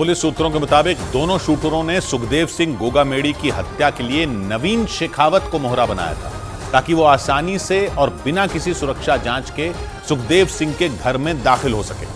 Police सूत्रों के मुताबिक दोनों शूटरों ने सुखदेव सिंह गोगामेड़ी की हत्या के लिए नवीन शेखावत को मोहरा बनाया था ताकि वो आसानी से और बिना किसी सुरक्षा जांच के सुखदेव सिंह के घर में दाखिल हो सके।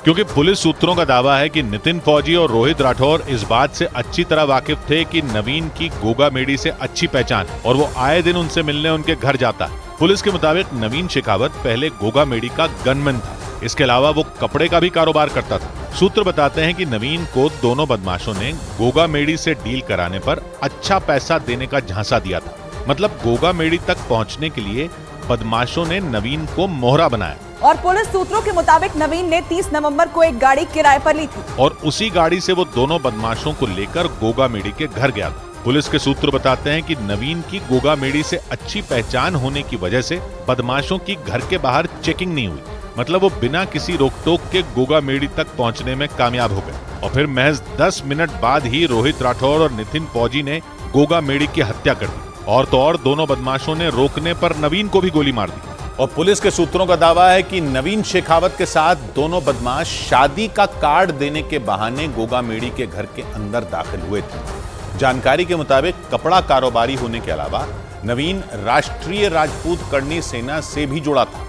क्योंकि पुलिस सूत्रों का दावा है कि नितिन फौजी और रोहित राठौर इस बात से अच्छी तरह वाकिफ थे कि नवीन की गोगामेड़ी से अच्छी पहचान और वो आए दिन उनसे मिलने उनके घर जाता है। पुलिस के मुताबिक नवीन शेखावत पहले गोगामेड़ी का गनमैन था। इसके अलावा वो कपड़े का भी कारोबार करता था। सूत्र बताते हैं कि नवीन को दोनों बदमाशों ने गोगामेड़ी से डील कराने पर अच्छा पैसा देने का झांसा दिया था। मतलब गोगामेड़ी तक पहुंचने के लिए बदमाशों ने नवीन को मोहरा बनाया। और पुलिस सूत्रों के मुताबिक नवीन ने 30 नवंबर को एक गाड़ी किराए पर ली थी और उसी गाड़ी से वो दोनों बदमाशों को लेकर गोगामेड़ी के घर गया था। पुलिस के सूत्र बताते हैं कि नवीन की गोगामेड़ी से अच्छी पहचान होने की वजह से बदमाशों की घर के बाहर चेकिंग नहीं हुई। मतलब वो बिना किसी रोक टोक के गोगामेड़ी तक पहुंचने में कामयाब हो गए और फिर महज 10 मिनट बाद ही रोहित राठौर और नितिन फौजी ने गोगामेड़ी की हत्या कर दी। और तो और दोनों बदमाशों ने रोकने पर नवीन को भी गोली मार दी। और पुलिस के सूत्रों का दावा है कि नवीन शेखावत के साथ दोनों बदमाश शादी का कार्ड देने के बहाने गोगामेड़ी के घर के अंदर दाखिल हुए थे। जानकारी के मुताबिक कपड़ा कारोबारी होने के अलावा नवीन राष्ट्रीय राजपूत करनी सेना से भी जुड़ा था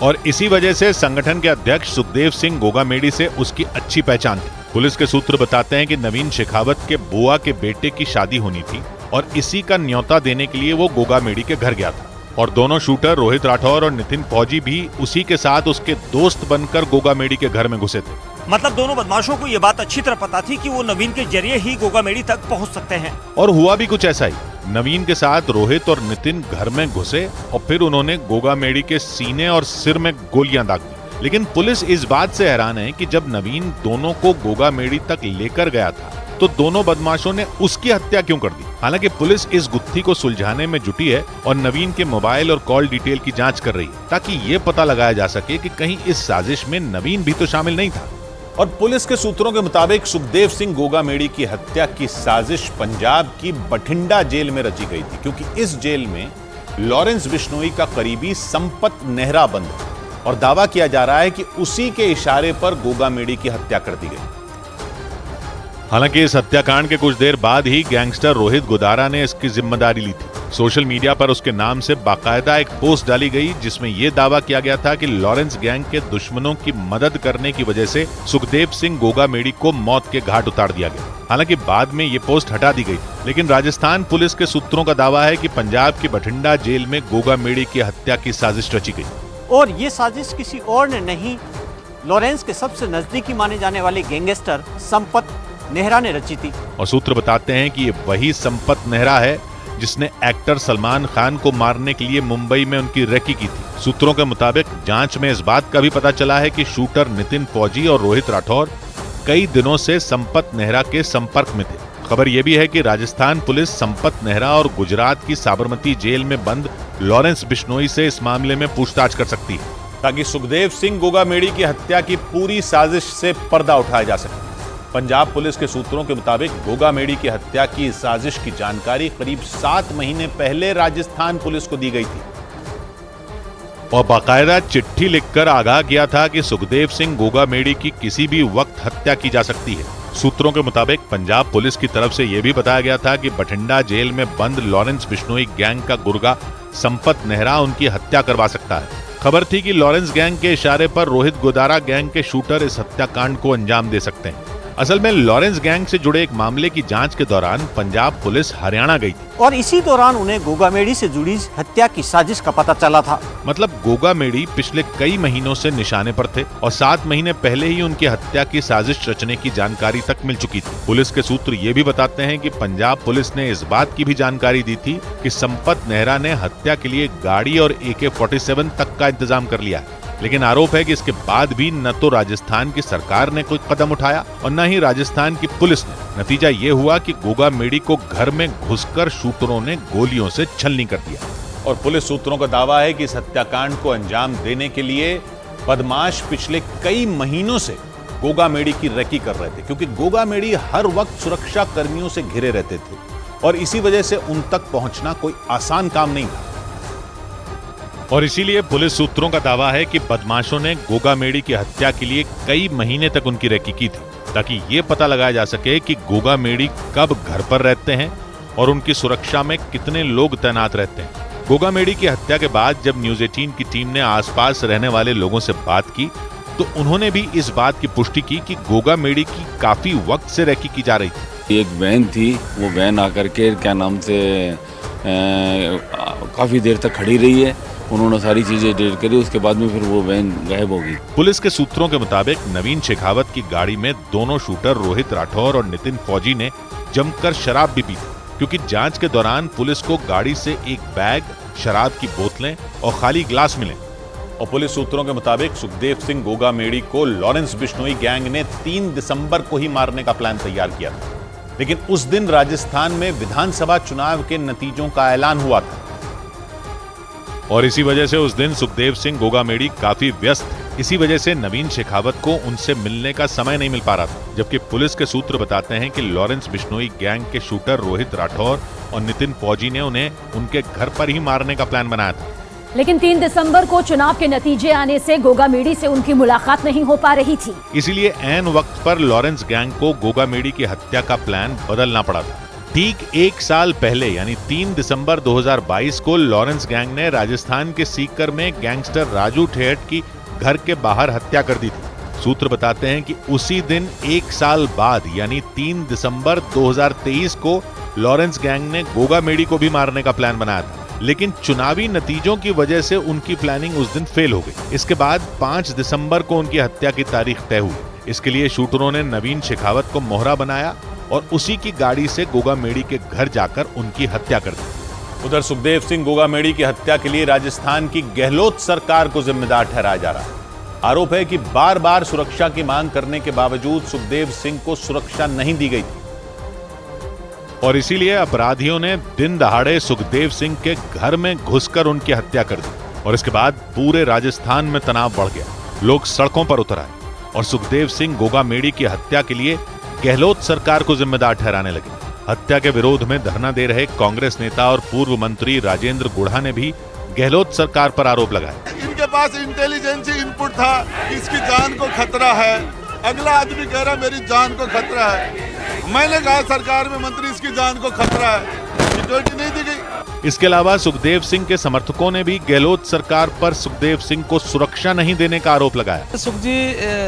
और इसी वजह से संगठन के अध्यक्ष सुखदेव सिंह गोगामेड़ी से उसकी अच्छी पहचान थी। पुलिस के सूत्र बताते हैं कि नवीन शेखावत के बुआ के बेटे की शादी होनी थी और इसी का न्योता देने के लिए वो गोगामेड़ी के घर गया था और दोनों शूटर रोहित राठौर और नितिन फौजी भी उसी के साथ उसके दोस्त बनकर गोगामेड़ी के घर में घुसे थे। मतलब दोनों बदमाशों को ये बात अच्छी तरह पता थी कि वो नवीन के जरिए ही गोगामेड़ी तक पहुंच सकते हैं। और हुआ भी कुछ ऐसा ही। नवीन के साथ रोहित और नितिन घर में घुसे और फिर उन्होंने गोगामेड़ी के सीने और सिर में गोलियां दाग दी। लेकिन पुलिस इस बात से हैरान है कि जब नवीन दोनों को गोगामेड़ी तक लेकर गया था तो दोनों बदमाशों ने उसकी हत्या क्यों कर दी। हालांकि पुलिस इस गुत्थी को सुलझाने में जुटी है और नवीन के मोबाइल और कॉल डिटेल की जांच कर रही है ताकि ये पता लगाया जा सके कि कहीं इस साजिश में नवीन भी तो शामिल नहीं था। और पुलिस के सूत्रों के मुताबिक सुखदेव सिंह गोगामेड़ी की हत्या की साजिश पंजाब की बठिंडा जेल में रची गई थी क्योंकि इस जेल में लॉरेंस बिश्नोई का करीबी संपत नेहरा बंद है और दावा किया जा रहा है कि उसी के इशारे पर गोगामेड़ी की हत्या कर दी गई। हालांकि इस हत्याकांड के कुछ देर बाद ही गैंगस्टर रोहित गोदारा ने इसकी जिम्मेदारी ली थी। सोशल मीडिया पर उसके नाम से बाकायदा एक पोस्ट डाली गई जिसमें यह दावा किया गया था कि लॉरेंस गैंग के दुश्मनों की मदद करने की वजह से सुखदेव सिंह गोगामेड़ी को मौत के घाट उतार दिया गया। हालांकि बाद में ये पोस्ट हटा दी गई, लेकिन राजस्थान पुलिस के सूत्रों का दावा है कि पंजाब की बठिंडा जेल में गोगामेड़ी की हत्या की साजिश रची गई और ये साजिश किसी और ने नहीं, लॉरेंस के सबसे नजदीकी माने जाने वाले गैंगस्टर संपत नेहरा ने रची थी। और सूत्र बताते हैं कि ये वही संपत नेहरा है जिसने एक्टर सलमान खान को मारने के लिए मुंबई में उनकी रेकी की थी। सूत्रों के मुताबिक जांच में इस बात का भी पता चला है कि शूटर नितिन फौजी और रोहित राठौर कई दिनों से संपत नेहरा के संपर्क में थे। खबर यह भी है कि राजस्थान पुलिस संपत नेहरा और गुजरात की साबरमती जेल में बंद लॉरेंस बिश्नोई से इस मामले में पूछताछ कर सकती है ताकि सुखदेव सिंह गोगामेड़ी की हत्या की पूरी साजिश से पर्दा उठाया जा सके। पंजाब पुलिस के सूत्रों के मुताबिक गोगामेड़ी की हत्या की साजिश की जानकारी करीब 7 महीने पहले राजस्थान पुलिस को दी गई थी और बाकायदा चिट्ठी लिखकर आगाह किया था कि सुखदेव सिंह गोगामेड़ी की किसी भी वक्त हत्या की जा सकती है। सूत्रों के मुताबिक पंजाब पुलिस की तरफ से यह भी बताया गया था कि बठिंडा जेल में बंद लॉरेंस बिश्नोई गैंग का गुर्गा संपत नेहरा उनकी हत्या करवा सकता है। खबर थी कि लॉरेंस गैंग के इशारे पर रोहित गोदारा गैंग के शूटर इस हत्याकांड को अंजाम दे सकते हैं। असल में लॉरेंस गैंग से जुड़े एक मामले की जांच के दौरान पंजाब पुलिस हरियाणा गई थी और इसी दौरान उन्हें गोगामेड़ी से जुड़ी हत्या की साजिश का पता चला था। मतलब गोगामेड़ी पिछले कई महीनों से निशाने पर थे और 7 महीने पहले ही उनकी हत्या की साजिश रचने की जानकारी तक मिल चुकी थी। पुलिस के सूत्र ये भी बताते हैं कि पंजाब पुलिस ने इस बात की भी जानकारी दी थी कि संपत नेहरा ने हत्या के लिए गाड़ी और AK-47 तक का इंतजाम कर लिया है। लेकिन आरोप है कि इसके बाद भी न तो राजस्थान की सरकार ने कोई कदम उठाया और न ही राजस्थान की पुलिस ने। नतीजा ये हुआ कि गोगामेड़ी को घर में घुसकर शूटरों ने गोलियों से छलनी कर दिया। और पुलिस सूत्रों का दावा है कि इस हत्याकांड को अंजाम देने के लिए बदमाश पिछले कई महीनों से गोगामेड़ी की रेकी कर रहे थे क्योंकि गोगामेड़ी हर वक्त सुरक्षा कर्मियों से घिरे रहते थे और इसी वजह से उन तक पहुंचना कोई आसान काम नहीं था। और इसीलिए पुलिस सूत्रों का दावा है कि बदमाशों ने गोगा मेडी की हत्या के लिए कई महीने तक उनकी रेकी की थी, ताकि ये पता लगाया जा सके कि गोगा मेडी कब घर पर रहते हैं और उनकी सुरक्षा में कितने लोग तैनात रहते हैं। गोगा मेडी की हत्या के बाद जब न्यूज 18 की टीम ने आसपास रहने वाले लोगों से बात की तो उन्होंने भी इस बात की पुष्टि की कि गोगा मेडी की काफी वक्त से रेकी की जा रही थी। एक वैन थी, वो वैन आकर के क्या नाम से काफी देर तक खड़ी रही है। उन्होंने सारी चीजें डेट करी, उसके बाद में फिर वो वैन गायब हो गई। पुलिस के सूत्रों के मुताबिक नवीन शेखावत की गाड़ी में दोनों शूटर रोहित राठौर और नितिन फौजी ने जमकर शराब भी पी थी, क्योंकि जांच के दौरान पुलिस को गाड़ी से एक बैग, शराब की बोतलें और खाली गिलास मिले। और पुलिस सूत्रों के मुताबिक सुखदेव सिंह गोगा मेडी को लॉरेंस बिश्नोई गैंग ने 3 दिसंबर को ही मारने का प्लान तैयार किया था, लेकिन उस दिन राजस्थान में विधानसभा चुनाव के नतीजों का ऐलान हुआ था और इसी वजह से उस दिन सुखदेव सिंह गोगा मेडी काफी व्यस्त थे। इसी वजह से नवीन शेखावत को उनसे मिलने का समय नहीं मिल पा रहा था, जबकि पुलिस के सूत्र बताते हैं कि लॉरेंस बिश्नोई गैंग के शूटर रोहित राठौर और नितिन फौजी ने उन्हें उनके घर पर ही मारने का प्लान बनाया था। लेकिन 3 दिसंबर को चुनाव के नतीजे आने से गोगा मेडी से उनकी मुलाकात नहीं हो पा रही थी। इसीलिए ऐन वक्त पर लॉरेंस गैंग को गोगा मेडी की हत्या का प्लान बदलना पड़ा था। ठीक 1 साल पहले यानी 3 दिसंबर 2022 को लॉरेंस गैंग ने राजस्थान के सीकर में गैंगस्टर राजू ठेहट की घर के बाहर हत्या कर दी थी। सूत्र बताते हैं कि उसी दिन 1 साल बाद यानी 3 दिसंबर 2023 को लॉरेंस गैंग ने गोगा मेडी को भी मारने का प्लान बनाया था, लेकिन चुनावी नतीजों की वजह से उनकी प्लानिंग उस दिन फेल हो गई। इसके बाद 5 दिसंबर को उनकी हत्या की तारीख तय हुई। इसके लिए शूटरों ने नवीन शेखावत को मोहरा बनाया और उसी की गाड़ी से गोगा मेडी के घर जाकर उनकी हत्या कर दी। उधर सुखदेव सिंह गोगा मेडी की हत्या के लिए राजस्थान की गहलोत सरकार को जिम्मेदार ठहराया जा रहा है। आरोप है कि बार बार सुरक्षा की मांग करने के बावजूद सुखदेव सिंह को सुरक्षा नहीं दी गई थी और इसीलिए अपराधियों ने दिन दहाड़े सुखदेव सिंह के घर में घुसकर उनकी हत्या कर दी। और इसके बाद पूरे राजस्थान में तनाव बढ़ गया, लोग सड़कों पर उतर आए और सुखदेव सिंह गोगा मेडी की हत्या के लिए गहलोत सरकार को जिम्मेदार ठहराने लगे। हत्या के विरोध में धरना दे रहे कांग्रेस नेता और पूर्व मंत्री राजेंद्र गुढ़ा ने भी गहलोत सरकार पर आरोप लगाया। इनके पास इंटेलिजेंसी इनपुट था, इसकी जान को खतरा है। अगला आदमी कह रहा मेरी जान को खतरा है। मैंने कहा सरकार में मंत्री इसकी जान को खतरा है, सिक्योरिटी नहीं दी गई। इसके अलावा सुखदेव सिंह के समर्थकों ने भी गहलोत सरकार पर सुखदेव सिंह को सुरक्षा नहीं देने का आरोप लगाया। सुख जी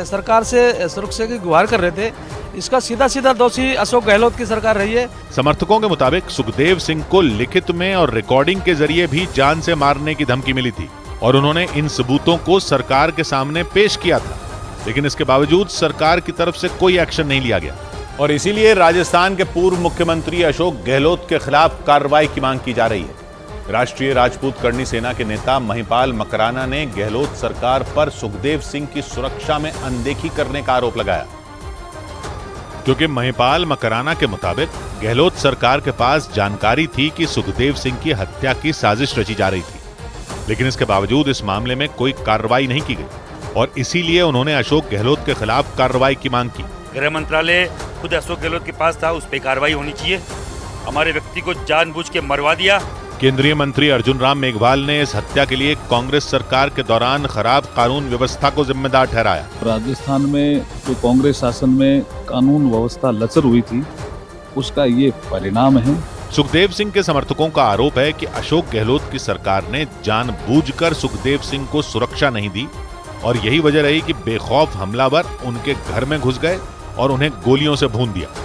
सरकार से सुरक्षा की गुहार कर रहे थे, इसका सीधा सीधा दोषी अशोक गहलोत की सरकार रही है। समर्थकों के मुताबिक सुखदेव सिंह को लिखित में और रिकॉर्डिंग के जरिए भी जान से मारने की धमकी मिली थी और उन्होंने इन सबूतों को सरकार के सामने पेश किया था, लेकिन इसके बावजूद सरकार की तरफ से कोई एक्शन नहीं लिया गया। और इसीलिए राजस्थान के पूर्व मुख्यमंत्री अशोक गहलोत के खिलाफ कार्रवाई की मांग की जा रही है। राष्ट्रीय राजपूत करणी सेना के नेता महिपाल मकराना ने गहलोत सरकार पर सुखदेव सिंह की सुरक्षा में अनदेखी करने का आरोप लगाया, क्योंकि महिपाल मकराना के मुताबिक गहलोत सरकार के पास जानकारी थी कि सुखदेव सिंह की हत्या की साजिश रची जा रही थी, लेकिन इसके बावजूद इस मामले में कोई कार्रवाई नहीं की गई और इसीलिए उन्होंने अशोक गहलोत के खिलाफ कार्रवाई की मांग की। गृह मंत्रालय खुद अशोक गहलोत के पास था, उस पर कार्रवाई होनी चाहिए। हमारे व्यक्ति को जानबूझ के मरवा दिया। केंद्रीय मंत्री अर्जुन राम मेघवाल ने इस हत्या के लिए कांग्रेस सरकार के दौरान खराब कानून व्यवस्था को जिम्मेदार ठहराया। राजस्थान में जो कांग्रेस शासन में कानून व्यवस्था लचर हुई थी, उसका ये परिणाम है। सुखदेव सिंह के समर्थकों का आरोप है कि अशोक गहलोत की सरकार ने जानबूझकर सुखदेव सिंह को सुरक्षा नहीं दी और यही वजह रही कि बेखौफ हमलावर उनके घर में घुस गए और उन्हें गोलियों से भून दिया।